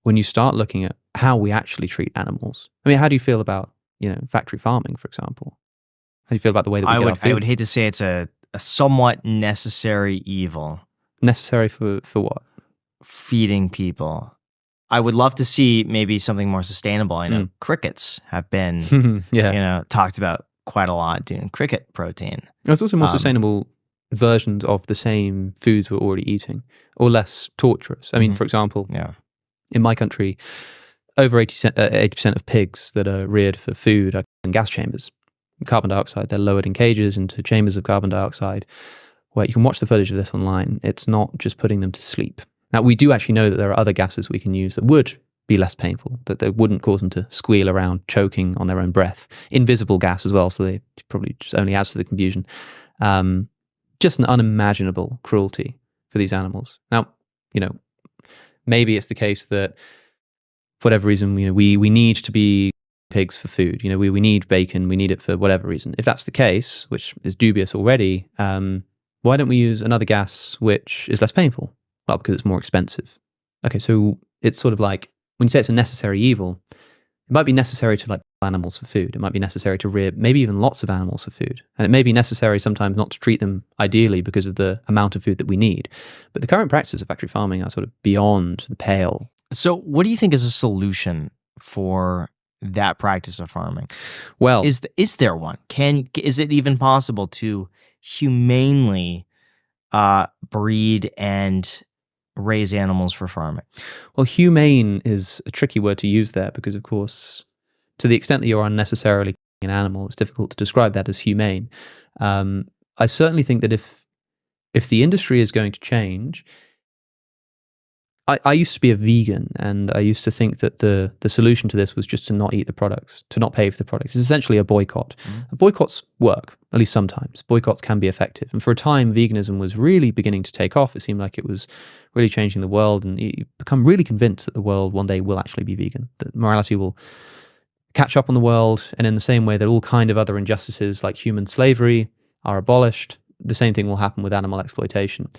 when you start looking at how we actually treat animals, I mean, how do you feel about, factory farming, for example? How do you feel about the way that we get our food? I would hate to say it's a somewhat necessary evil. Necessary for what? Feeding people. I would love to see maybe something more sustainable. I know crickets have been, talked about quite a lot doing cricket protein. There's also more sustainable versions of the same foods we're already eating, or less torturous. I mean, for example, in my country, over 80% of pigs that are reared for food are in gas chambers. Carbon dioxide, they're lowered in cages into chambers of carbon dioxide, where you can watch the footage of this online. It's not just putting them to sleep. Now, we do actually know that there are other gases we can use that would be less painful, that they wouldn't cause them to squeal around, choking on their own breath. Invisible gas as well, so they probably just only adds to the confusion. Just an unimaginable cruelty for these animals. Now, maybe it's the case that for whatever reason, we need to be pigs for food. We need bacon, we need it for whatever reason. If that's the case, which is dubious already, why don't we use another gas which is less painful? Well, because it's more expensive. Okay, so it's sort of like, when you say it's a necessary evil, it might be necessary to kill animals for food. It might be necessary to rear maybe even lots of animals for food. And it may be necessary sometimes not to treat them ideally because of the amount of food that we need. But the current practices of factory farming are sort of beyond the pale. So what do you think is a solution for that practice of farming? Well, is there one? Is it even possible to humanely breed and raise animals for farming? Well, humane is a tricky word to use there because, of course, to the extent that you're unnecessarily killing an animal, it's difficult to describe that as humane. I certainly think that if the industry is going to change, I used to be a vegan, and I used to think that the solution to this was just to not eat the products, to not pay for the products. It's essentially a boycott. Boycotts work, at least sometimes. Boycotts can be effective. And for a time, veganism was really beginning to take off. It seemed like it was really changing the world, and you become really convinced that the world one day will actually be vegan, that morality will catch up on the world, and in the same way that all kind of other injustices like human slavery are abolished, the same thing will happen with animal exploitation.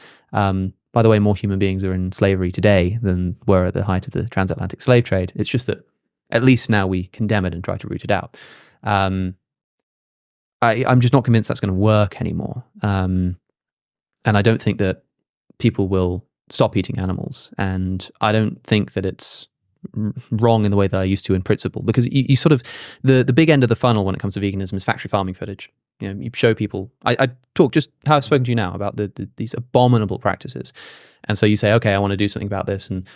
By the way, more human beings are in slavery today than were at the height of the transatlantic slave trade. It's just that at least now we condemn it and try to root it out. I'm just not convinced that's going to work anymore. And I don't think that people will stop eating animals. And I don't think that it's wrong in the way that I used to in principle, because you sort of, the big end of the funnel when it comes to veganism is factory farming footage. You show people, I talk just how I've spoken to you now about these abominable practices. And so you say, okay, I want to do something about this. And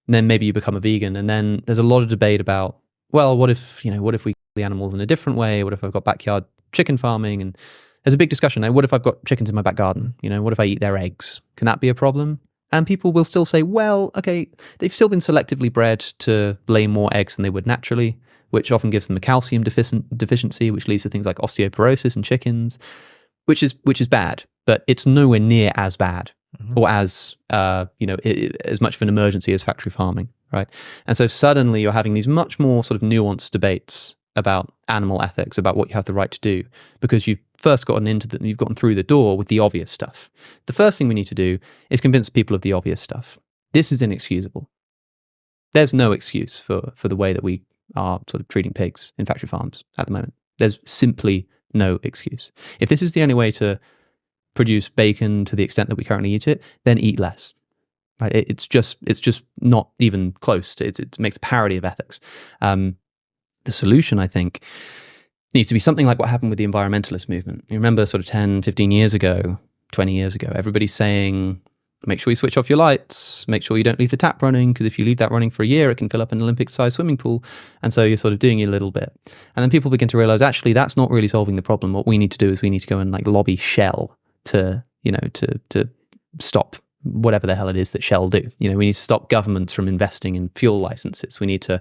then maybe you become a vegan. And then there's a lot of debate about, well, what if we kill the animals in a different way? What if I've got backyard chicken farming? And there's a big discussion there. What if I've got chickens in my back garden? What if I eat their eggs? Can that be a problem? And people will still say, well, okay, they've still been selectively bred to lay more eggs than they would naturally, which often gives them a calcium deficiency, which leads to things like osteoporosis in chickens, which is bad, but it's nowhere near as bad or as as much of an emergency as factory farming, right? And so suddenly you're having these much more sort of nuanced debates about animal ethics, about what you have the right to do, because you've first you've gotten through the door with the obvious stuff. The first thing we need to do is convince people of the obvious stuff. This is inexcusable. There's no excuse for the way that we are sort of treating pigs in factory farms at the moment. There's simply no excuse. If this is the only way to produce bacon to the extent that we currently eat it, then eat less. Right? It's just not even close to it. It makes parody of ethics. The solution, I think, needs to be something like what happened with the environmentalist movement. You remember sort of 10, 15 years ago, 20 years ago, everybody's saying, make sure you switch off your lights, make sure you don't leave the tap running, because if you leave that running for a year, it can fill up an Olympic-sized swimming pool. And so you're sort of doing it a little bit. And then people begin to realize, actually, that's not really solving the problem. What we need to do is we need to go and lobby Shell to stop whatever the hell it is that Shell do. We need to stop governments from investing in fuel licenses. We need to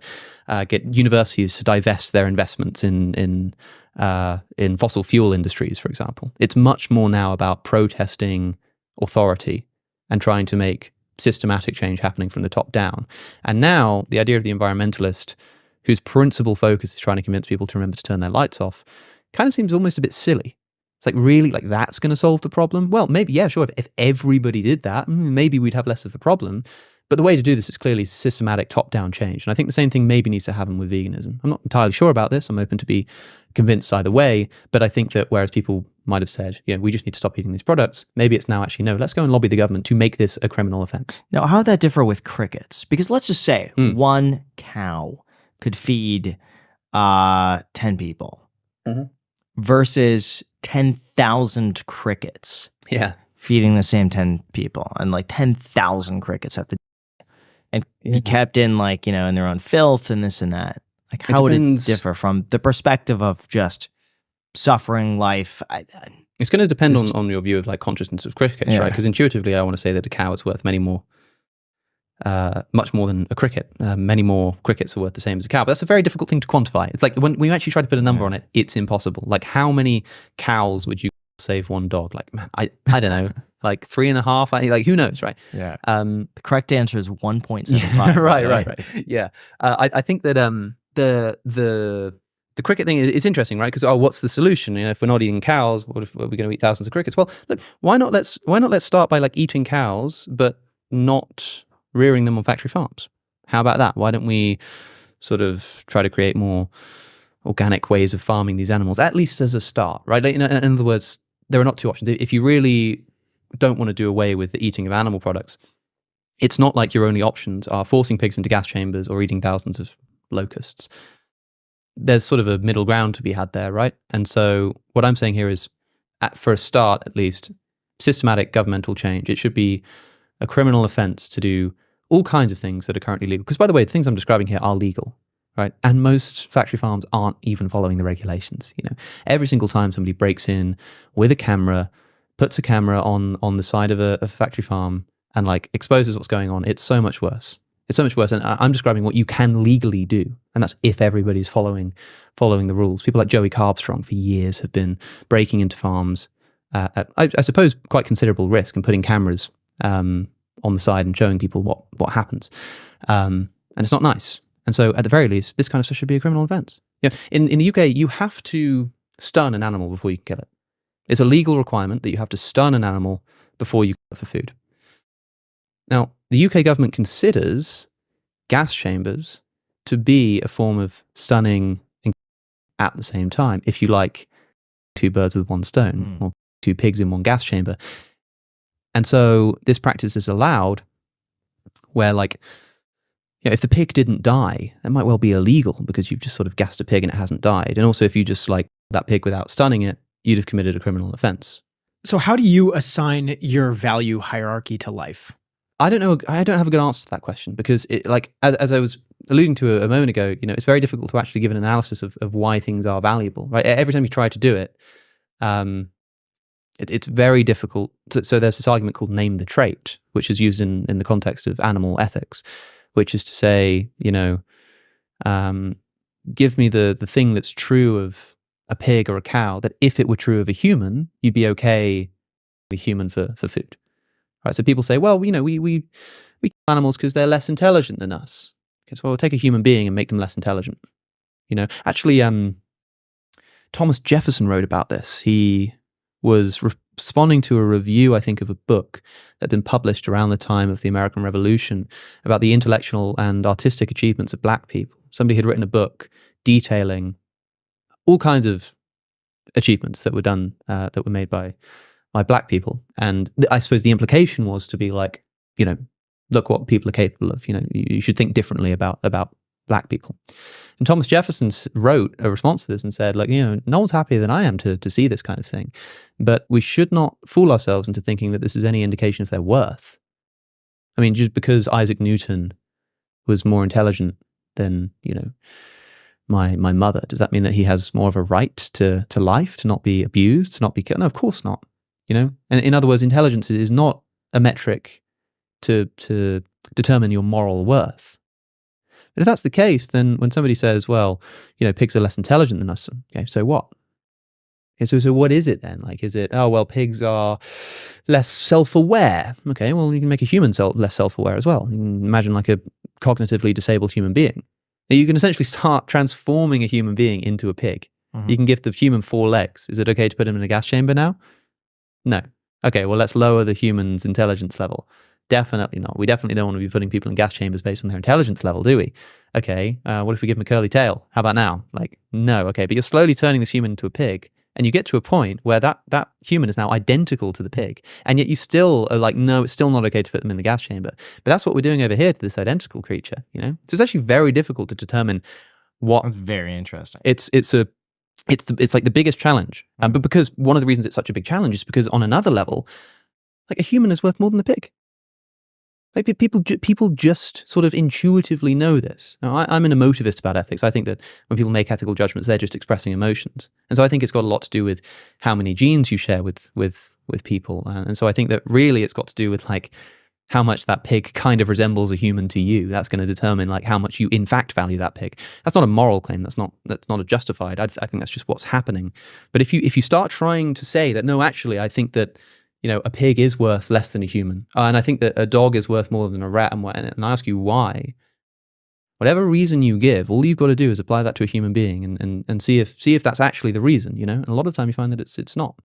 get universities to divest their investments in fossil fuel industries, for example. It's much more now about protesting authority and trying to make systematic change happening from the top down. And now the idea of the environmentalist, whose principal focus is trying to convince people to remember to turn their lights off, kind of seems almost a bit silly. It's like, really, that's going to solve the problem? Well, maybe, yeah, sure. If everybody did that, maybe we'd have less of a problem. But the way to do this is clearly systematic top-down change. And I think the same thing maybe needs to happen with veganism. I'm not entirely sure about this. I'm open to be convinced either way. But I think that whereas people might have said, we just need to stop eating these products, maybe it's now actually, no, let's go and lobby the government to make this a criminal offense. Now, how would that differ with crickets? Because let's just say one cow could feed 10 people versus 10,000 crickets. Yeah. Feeding the same 10 people, and like 10,000 crickets have to and be kept in in their own filth and this and that. Like, how would it differ from the perspective of just suffering life? It's going to depend on your view of like consciousness of crickets, right? Because intuitively, I want to say that a cow is worth much more than a cricket. Many more crickets are worth the same as a cow, but that's a very difficult thing to quantify. It's like when we actually try to put a number on it, it's impossible. Like, how many cows would you save one dog? Like, man, I don't know, like 3.5. Like, who knows, right? Yeah. The correct answer is 1.75. Right. Yeah. I think that the cricket thing is interesting, right? Because what's the solution? If we're not eating cows, what if we're going to eat thousands of crickets? Well, look, why not let's start by like eating cows, but not rearing them on factory farms? How about that? Why don't we sort of try to create more organic ways of farming these animals, at least as a start, right? Like, in other words, there are not two options. If you really don't want to do away with the eating of animal products, it's not like your only options are forcing pigs into gas chambers or eating thousands of locusts. There's sort of a middle ground to be had there, right? And so what I'm saying here is, for a start at least, systematic governmental change. It should be a criminal offense to do all kinds of things that are currently legal. Because, by the way, the things I'm describing here are legal. Right. And most factory farms aren't even following the regulations. Every single time somebody breaks in with a camera, puts a camera on the side of a factory farm and like exposes what's going on, it's so much worse. It's so much worse. And I'm describing what you can legally do. And that's if everybody's following the rules. People like Joey Carbstrong for years have been breaking into farms at, I suppose, quite considerable risk and putting cameras on the side and showing people what happens. And it's not nice. And so, at the very least, this kind of stuff should be a criminal offence. In the UK, you have to stun an animal before you can kill it. It's a legal requirement that you have to stun an animal before you kill it for food. Now, the UK government considers gas chambers to be a form of stunning at the same time, if you like, two birds with one stone, or two pigs in one gas chamber. And so, this practice is allowed where, like, if the pig didn't die, it might well be illegal because you've just sort of gassed a pig and it hasn't died. And also, if you just like that pig without stunning it, you'd have committed a criminal offense. So how do you assign your value hierarchy to life? I don't know. I don't have a good answer to that question because, as I was alluding to a moment ago, it's very difficult to actually give an analysis of why things are valuable. Right? Every time you try to do it, it's very difficult. So there's this argument called name the trait, which is used in the context of animal ethics, which is to say, give me the thing that's true of a pig or a cow that if it were true of a human, you'd be okay with a human for food. Right? So people say, well, we kill animals because they're less intelligent than us. Okay, so we'll take a human being and make them less intelligent. Actually, Thomas Jefferson wrote about this. He was responding to a review, I think, of a book that had been published around the time of the American Revolution about the intellectual and artistic achievements of black people. Somebody had written a book detailing all kinds of achievements that were done, that were made by black people. And I suppose the implication was to be like, look what people are capable of. You should think differently about black people. And Thomas Jefferson wrote a response to this and said, like, no one's happier than I am to see this kind of thing. But we should not fool ourselves into thinking that this is any indication of their worth. I mean, just because Isaac Newton was more intelligent than, my mother, does that mean that he has more of a right to life, to not be abused, to not be killed? No, of course not. And in other words, intelligence is not a metric to determine your moral worth. But if that's the case, then when somebody says, well, pigs are less intelligent than us, okay, so what? Okay, so what is it then? Like, is it, oh, well, pigs are less self-aware. Okay, well, you can make a human less self-aware as well. You can imagine like a cognitively disabled human being. Now, you can essentially start transforming a human being into a pig. You can give the human 4 legs. Is it okay to put him in a gas chamber now? No. Okay, well, let's lower the human's intelligence level. Definitely not. We definitely don't want to be putting people in gas chambers based on their intelligence level, do we? Okay, what if we give them a curly tail? How about now? Like, no, okay, but you're slowly turning this human into a pig, and you get to a point where that human is now identical to the pig, and yet you still are like, no, it's still not okay to put them in the gas chamber. But that's what we're doing over here to this identical creature, you know? So it's actually very difficult to determine what... That's very interesting. It's like the biggest challenge. But because one of the reasons it's such a big challenge is because on another level, like a human is worth more than a pig. Like people just sort of intuitively know this. Now, I'm an emotivist about ethics. I think that when people make ethical judgments, they're just expressing emotions. And so I think it's got a lot to do with how many genes you share with people. And so I think that really it's got to do with like how much that pig kind of resembles a human to you. That's going to determine like how much you in fact value that pig. That's not a moral claim. That's not a justified. I think that's just what's happening. But if you start trying to say that, no, actually, I think that, you know, a pig is worth less than a human, and I think that a dog is worth more than a rat, and I ask you why, whatever reason you give, all you've got to do is apply that to a human being and see if that's actually the reason, you know. And a lot of the time you find that it's not.